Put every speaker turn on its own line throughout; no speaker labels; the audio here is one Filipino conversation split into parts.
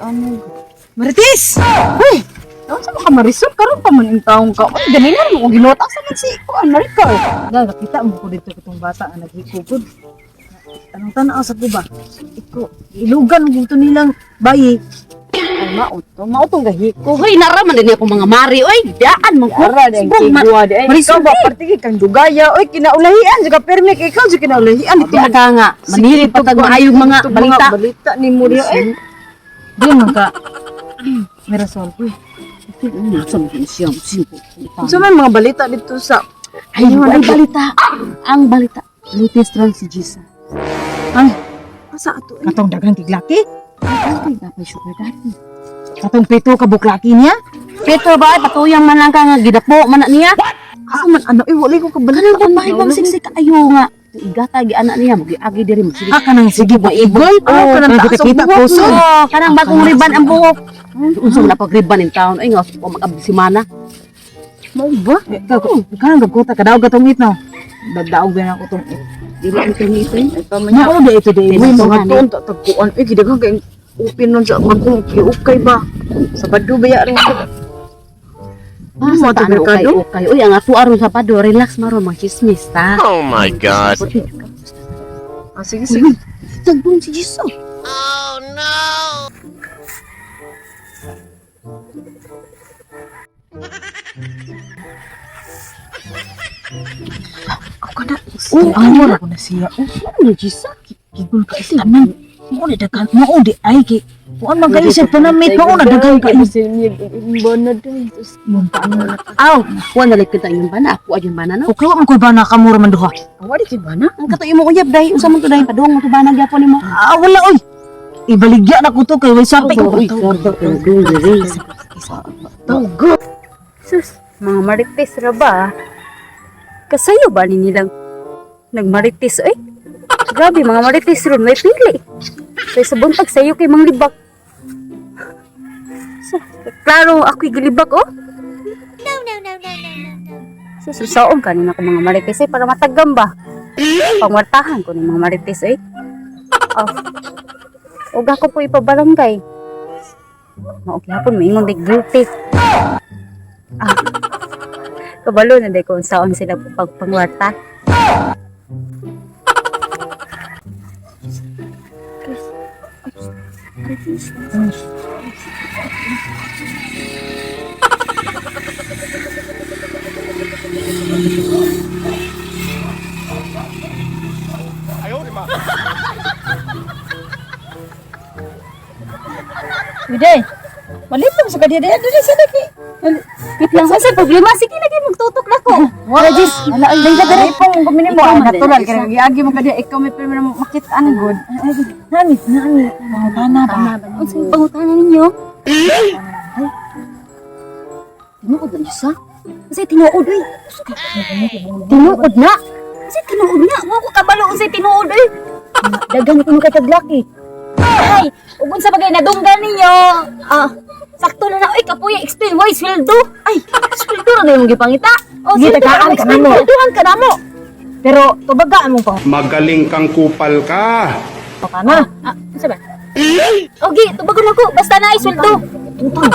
ano. Marites! Uy! Ano sa mga Marisol? Karoon pa man yung taong ka. Uy, ganina mo kung ginota sa man si Kuan Maricar. Dahil nakita mo ko dito itong bata ang naghikugod. Anong tanaw sa kuba? Iko, ilugan mo ito nilang bayi. Ay, mautong gahiko.
Hoy, naraman din ako mga mari. Oy, daan mo ko.
Ara din kigwa di. Marisol ba parti kang dugaya. Uy, kinaulahian juga permi kay ikaw juga kinaulahian.
Ito ka nga. Manili patag maayong mga balita.
Balita ni Muria eh. Di man ka. Marisol, uy.
Nasaan din siya?
Sa may mga balita dito sa
Ay, ang balita. Ang balita. Latest lang si Jisa.
ay asa ato katong daghang tiglaki?
Ay, dapat sugar daddy.
Katong pito ka buklaki niya?
Peter ba ay patuyang man lang ka nga gidapo man na niya.
Asa man ano wala ko kabalita.
Kanang babae bang siksik ayo nga. Igata gi anak niya mag-agi diri mo. Sige.
Kanang sige ba ibon? Kanang kita puso.
Oh, kanang bagong riban ang buhok. Unsa man pag riban in town ay nga mag-abdi si mana.
Mo ba? Kanang gagkota ka daw gatong it no. Dagdaog na ako tong it.
Dili ang tinitin.
Mao de ito de. May mga
Tinasuhan,
tuon tagkuan eh gidaghang kay upin nun sa magkong kiukay ba. Sabado ba ya rin ko.
Ah, sa taan okay. Uy, ang ato aron sa pado, relax maron mga chismis ta.
Oh my God.
Sige sige.
Tagbong si Jisoo.
Ako kada. Amor ako na siya.
Ano Jisoo?
Gigol ka ito naman. Mo na daghan mo di ay ki. Kuan magaisip pa na mit mo na daghan ka.
Aw, kuha na like kita yung bana. Ako ayun bana no.
Okay ang ko ba na kamura man duha?
Wala kid bana. Ang kato imo uyab dai usa man to dai padung mo to bana gyapon nimo.
Wala oy. Ibaligya na ko to kay way sapi ko.
Togo. Sus, mga marites ra ba? Kasayo ba ni nilang nagmarites oy? Grabe mga marites ron may pili. Kay sa buntag sayo kay mang libak. So, klaro ako'y gilibak oh. So, susaon ka nina ko mga marites eh para matagam ba? Pangwartahan ko ni mga marites eh. Oh. Ug ako po ipabarangay. Maoki hapon maingon day guilty. Kabalo na day kung saan sila pagpangwarta.
Uday. Malito sa kadiya dili sa daki.
Wait lang, sa problema sige lagi magtutok na ko.
Wala jis. Wala ay dali po mo kumini mo natural kay giagi mo kadiya ikaw may permi mo makit-an good. Nani. Bana ba?
Unsay pangutana ninyo? Tinuod na siya? Kasi tinuod eh. Tinuod na? Kasi tinuod na. Wa ko kabalo unsay tinuod eh. Dagan ko kay taglaki. Ay, ugon sa bagay nadunggan ninyo. Sakto na oy kapuya explain why sweldo. Ay, sweldo na yung gipangita. O
Gitakaan ka namo.
Sweldohan ka namo.
Pero tubagaan mo pa.
Magaling kang kupal ka.
Kana.
Sa ba? Okay, tubagon ako basta na ay sweldo.
Utang.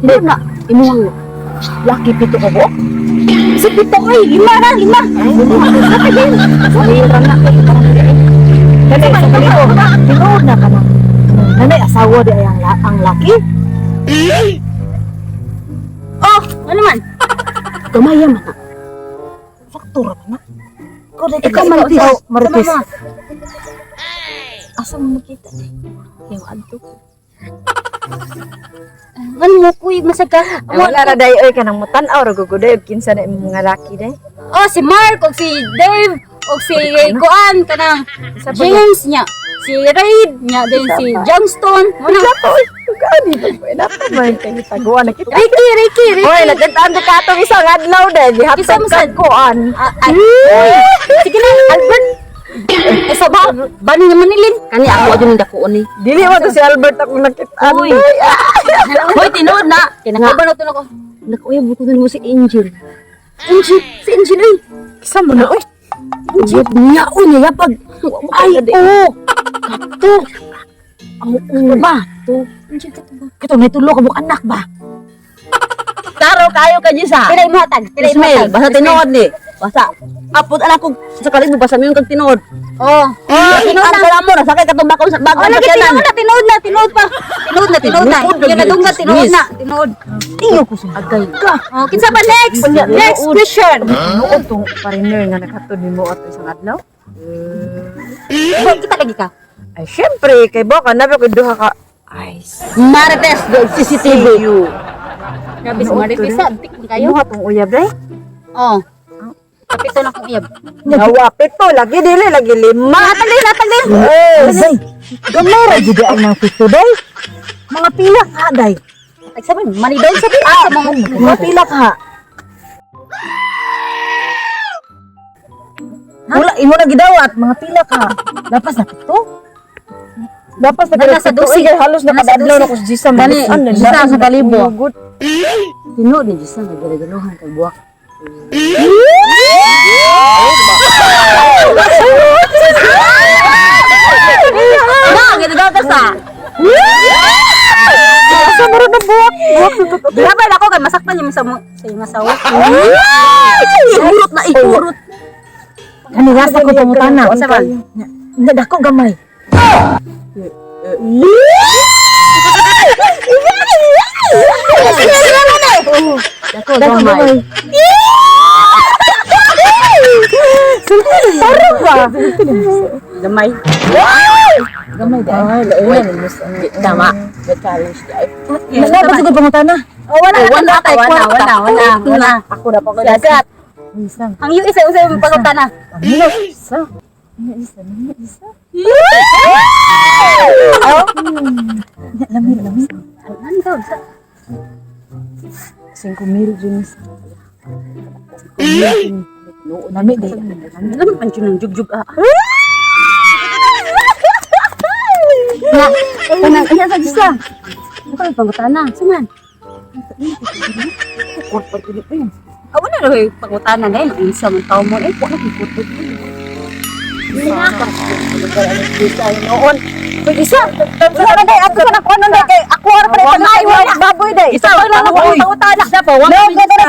Hindi na, imuhang laki pito ka po? Sa pito ay, lima.
Kani sa kalito. Tinuod na ka na. Nanay asawa di ay ang laki.
Oh, ano man? Gamaya man.
Faktura man na.
Ikaw
Marites. Asa mo makita? Yung adto.
Ano mo kuy masaka?
Wala ra day oy kanang mutan-aw ra guguday kinsa na imong mga laki day.
Oh, si Mark o si Dave o si Kuan kanang James niya. Si Raid niya din si Johnston. Muna
to. Gani ba? Napa man kay taguan na kita.
Ricky.
Oy, nagdaan ka atong isang adlaw day. Gihapon ka kuan.
Sige na, Albert. Sa ba? Bani naman nilin. Kani ako adun nang dako ni.
Dili mo to si Albert ako nakita.
Uy. Hoy, tinuod na. Kinakaban na ako. Nakuya buto na mo si Angel. Si Angel ay.
Kisa mo na oy.
Angel niya o niya pag. Ay, oh. Kato. Oo ba?
Kito may tulo ka mong anak ba?
Taro kayo ka Jisa.
Pilay mo hatag, pilay mo
Ismail,
hatag.
basta tinuod ni. Basta apod anak ko sa kalit mo basta mo yung kag tinuod.
Oh.
Tinuod na mo na sakay katong bakaw sa bago
Oh, lagi
sa
tinuod na, tinuod na, tinuod pa. Tinuod na, tinuod na.
Tinuod na,
Yung nadungga, tinuod
yes.
na, tinuod.
Inyo ko sa
Agay ka.
Oh, kinsa pa next? Next question.
Noon tong pariner nga nakatod nimo ato isang adlaw.
Oh, kita lagi ka.
Ay syempre kay baka nabi ko duha ka eyes.
Marites do CCTV.
Grabe sa Maripisa, antik ni kayo.
Imuha tong uyab day.
Oh. Kapito na kong iyab.
Nawa pito lagi dili lagi lima.
Natagli.
Day. Gamay ra gid ang nang pito day. Mga pila ka day.
Ay, sabi, manidol sa pila sa mga
Mga pila ka. Wala imo na gidawat mga pila ka. Lapas na pito. Lapas na
Nasa
pito.
dosi.
Ay, halos
Nasa
nakadadlaw
dosi.
na ko sa Jisa.
Gani, Jisa sa kalibo.
Tinuod ni Jisa, nagdala-daluhan kay buwak.
Ba, gidadaw ta sa.
Asa mo rin na buwak? Buwak sa totoo.
Grabe ako kay masaktan yung sa yung asawa.
Ikurot na ikurot.
Ano nga sa ko pangutana?
Sa ba?
Hindi, dako gamay.
Dako gamay.
Parang ba?
Gamay.
Gamay dahil. Ay,
Tama.
Wala ba siguro pangutana?
Oh, wala.
Wala.
Ako na pa ko.
Siyasat.
Isang.
Ang yung isa yung pagkutana.
Isa. Isa. Lami.
Ano daw?
5,000 jeans. 5,000. No, nami day.
Alam mo pancho ng jugjug ah.
Kanang iya sa Jisa.
Ano yung pagkutana? Suman.
Korpo ulit pa yun.
Ah, wala na yung pagkutana dahil ang isa mong tao mo eh. Wala yung pagkutana. Hindi na ako.
Noon. Pwede isa. Sana day, ako sa nakuha nun day. Kay ako ara pa rin pag-iwan. Baboy day.
Isa pa lang ako.
Pagkutana.
Isa pa, wala
No,
kami
kaya na